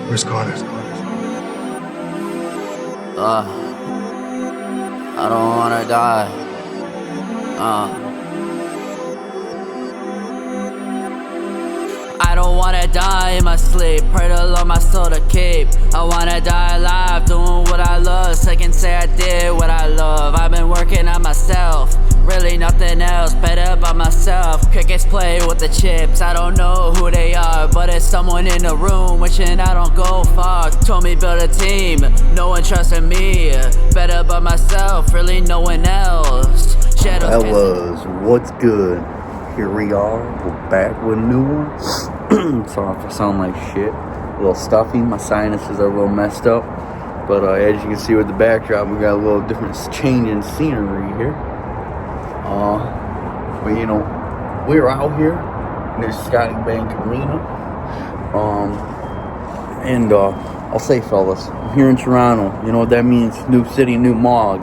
Risk on it. I don't wanna die. I don't wanna die in my sleep. Pray to Lord my soul to keep. I wanna die alive, doing what I love. So I can say I did what I love. I've been working on myself, really nothing else. Better by myself. Crickets play with the chips. I don't know who they are, but it's someone in the room wishing I don't go far. Told me build a team, no one trusted me. Better by myself, really no one else. Shadows. That was What's Good. Here we are, we're back with a new one. Sorry if I sound like shit. A little stuffy, my sinuses are a little messed up. But as you can see with the backdrop, we got a little different change in scenery here. But you know, we're out here near Skybank Arena. And I'll say, fellas, I'm here in Toronto. You know what that means? New city, new Mog.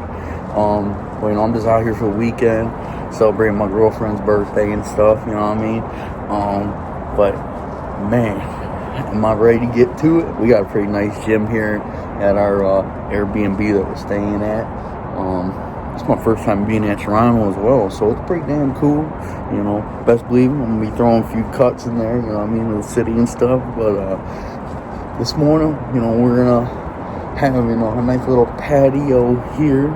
Well, you know, I'm just out here for the weekend, celebrating my girlfriend's birthday and stuff, you know what I mean? But man, am I ready to get to it? We got a pretty nice gym here at our Airbnb that we're staying at. It's my first time being at Toronto as well, so it's pretty damn cool. You know, best believe I'm gonna be throwing a few cuts in there, you know what I mean, in the city and stuff. But this morning, you know, we're gonna have, you know, a nice little patio here.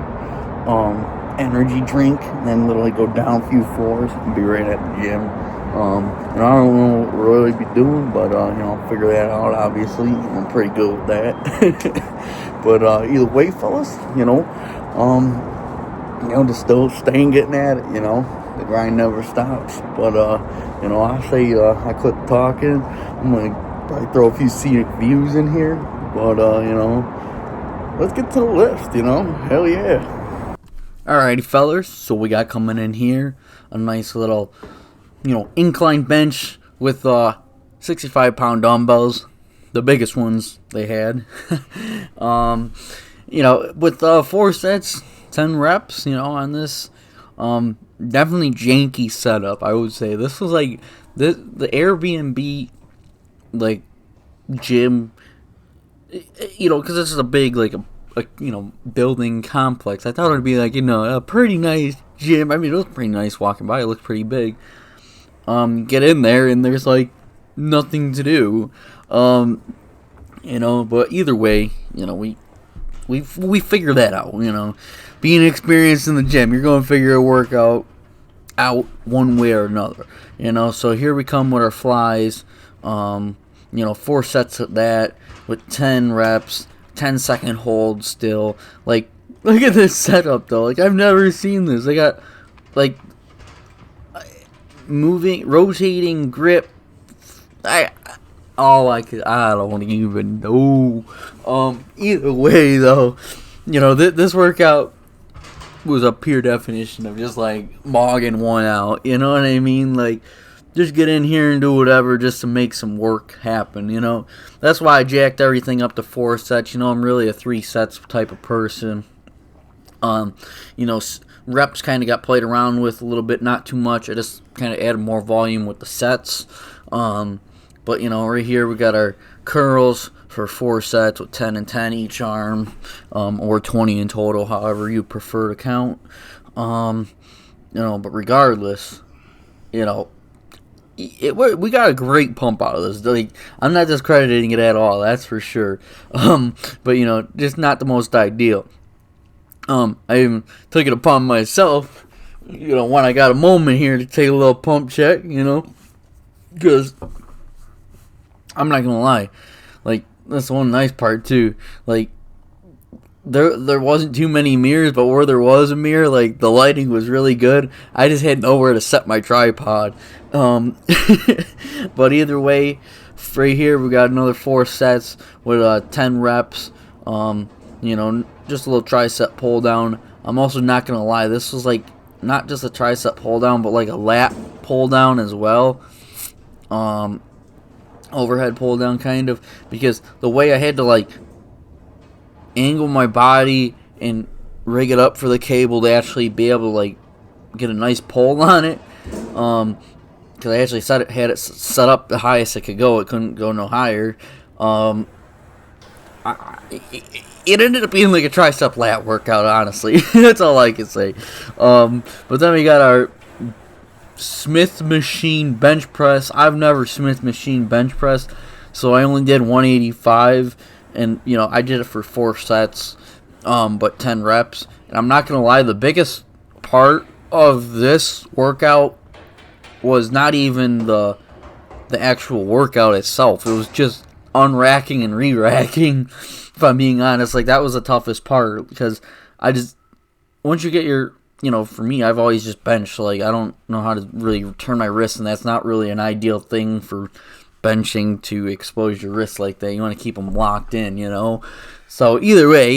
Energy drink, and then literally go down a few floors and be right at the gym. And I don't know what we'll really be doing, but you know, I'll figure that out. Obviously, I'm pretty good with that. But either way, fellas, you know, just still staying getting at it. You know, the grind never stops. But you know, I say I quit talking. I'm gonna probably throw a few scenic views in here. But you know, let's get to the list. You know, hell yeah. Alrighty, fellers, so we got coming in here a nice little, you know, incline bench with 65-pound dumbbells, the biggest ones they had. You know, with 4 sets, 10 reps, you know, on this definitely janky setup, I would say. This was like the Airbnb, like, gym, you know, because this is a big, like, a you know, building complex. I thought it would be like, you know, a pretty nice gym. I mean, it was pretty nice walking by. It looked pretty big. Get in there and there's like nothing to do. You know, but either way, you know, we figure that out. You know, being experienced in the gym, you're going to figure a workout out one way or another. You know, so here we come with our flies. You know, 4 sets of that with 10 reps. 10-second hold still. Like, look at this setup though. Like, I've never seen this. They got like rotating grip. I don't even know. Either way though, you know, this workout was a pure definition of just like mogging one out. You know what I mean? Like, just get in here and do whatever just to make some work happen, you know. That's why I jacked everything up to 4 sets. You know, I'm really a 3 sets type of person. You know, reps kind of got played around with a little bit, not too much. I just kind of added more volume with the sets. But, you know, right here we got our curls for 4 sets with 10 and 10 each arm, or 20 in total, however you prefer to count. You know, but regardless, you know, we got a great pump out of this. Like, I'm not discrediting it at all, that's for sure. But you know, just not the most ideal. I even took it upon myself, you know, when I got a moment here to take a little pump check, you know, because I'm not gonna lie, like, that's one nice part too. Like, there wasn't too many mirrors, but where there was a mirror, like, the lighting was really good. I just had nowhere to set my tripod. But either way, right here we got another 4 sets with 10 reps. You know, just a little tricep pull down. I'm also not gonna lie, this was like not just a tricep pull down, but like a lat pull down as well. Overhead pull down kind of, because the way I had to like angle my body and rig it up for the cable to actually be able to like get a nice pull on it, because I actually had it set up the highest it could go. It couldn't go no higher. it ended up being like a tricep lat workout, honestly. That's all I can say. But then we got our Smith machine bench press. I've never Smith machine bench pressed, so I only did 185, and I did it for 4 sets, but 10 reps. And I'm not gonna lie, the biggest part of this workout was not even the actual workout itself. It was just unracking and re-racking. If I'm being honest, like, that was the toughest part, because once you get your, for me, I've always just benched. So, like, I don't know how to really turn my wrists, and that's not really an ideal thing for benching, to expose your wrists like that. You want to keep them locked in, So either way,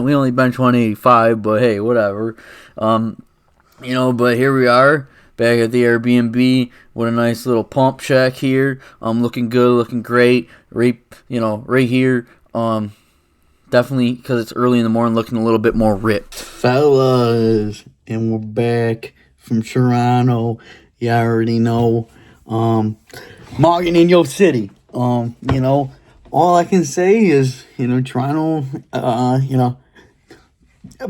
we only bench 185, but hey, whatever. But here we are, back at the Airbnb with a nice little pump check here. Looking good, looking great. Right here. Definitely, because it's early in the morning, looking a little bit more ripped. Fellas, and we're back from Toronto. You already know. Mogging in your city. All I can say is, Toronto, a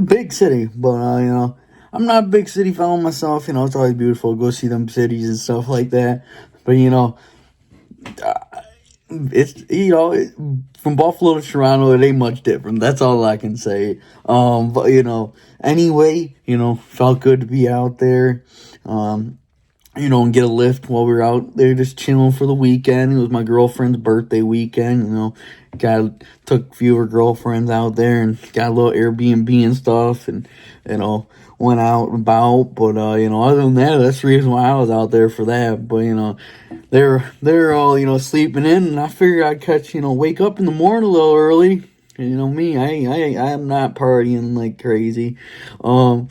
big city, but, I'm not a big city fellow myself. It's always beautiful to go see them cities and stuff like that. But, it's, from Buffalo to Toronto, it ain't much different. That's all I can say. But, anyway, felt good to be out there. And get a lift while we were out there just chilling for the weekend. It was my girlfriend's birthday weekend, took a few of her girlfriends out there and got a little Airbnb and stuff, and, went out and about. But, other than that, that's the reason why I was out there for that. But, they're all, sleeping in, and I figured I'd wake up in the morning a little early. Me, I'm not partying like crazy. And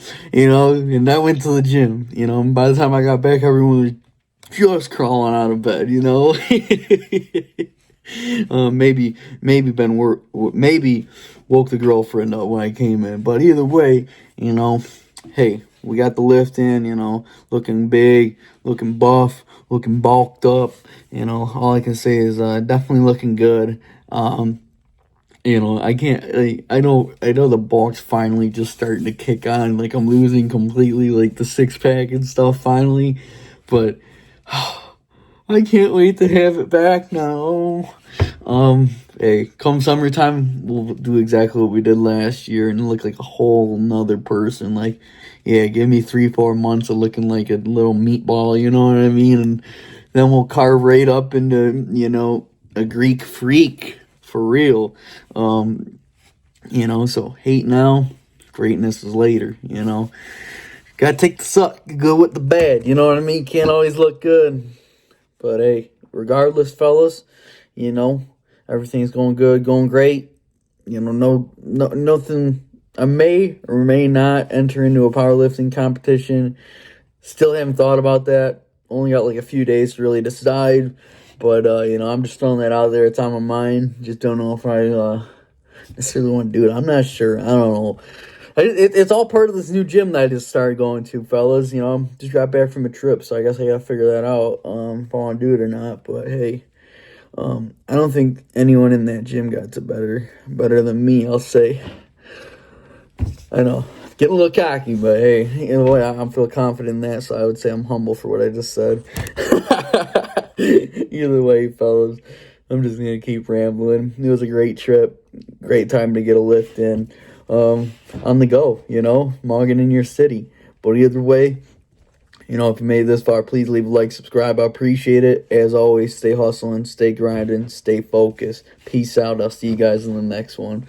I went to the gym, and by the time I got back, everyone was just crawling out of bed, maybe woke the girlfriend up when I came in, but either way, hey, we got the lift in, looking big, looking buff, looking bulked up, all I can say is, definitely looking good. I can't, I know the bulk's finally just starting to kick on, like, I'm losing completely, like, the 6-pack and stuff finally, but I can't wait to have it back now. Hey, come summertime, we'll do exactly what we did last year and look like a whole nother person. Like, yeah, give me 3-4 months of looking like a little meatball, you know what I mean? And then we'll carve right up into, a Greek freak. For real. So hate now, greatness is later, Gotta take the suck, go with the bad, you know what I mean? Can't always look good. But hey, regardless, fellas, everything's going good, going great. Nothing. I may or may not enter into a powerlifting competition. Still haven't thought about that. Only got like a few days to really decide. But, I'm just throwing that out there. It's on my mind. Just don't know if I necessarily want to do it. I'm not sure. I don't know. It's all part of this new gym that I just started going to, fellas. Just got back from a trip, so I guess I got to figure that out if I want to do it or not. But, hey, I don't think anyone in that gym got to better than me, I'll say. I know. Getting a little cocky, but, hey, I feel confident in that, so I would say I'm humble for what I just said. Either way, fellas, I'm just going to keep rambling. It was a great trip. Great time to get a lift in. On the go, mogging in your city. But either way, if you made it this far, please leave a like, subscribe. I appreciate it. As always, stay hustling, stay grinding, stay focused. Peace out. I'll see you guys in the next one.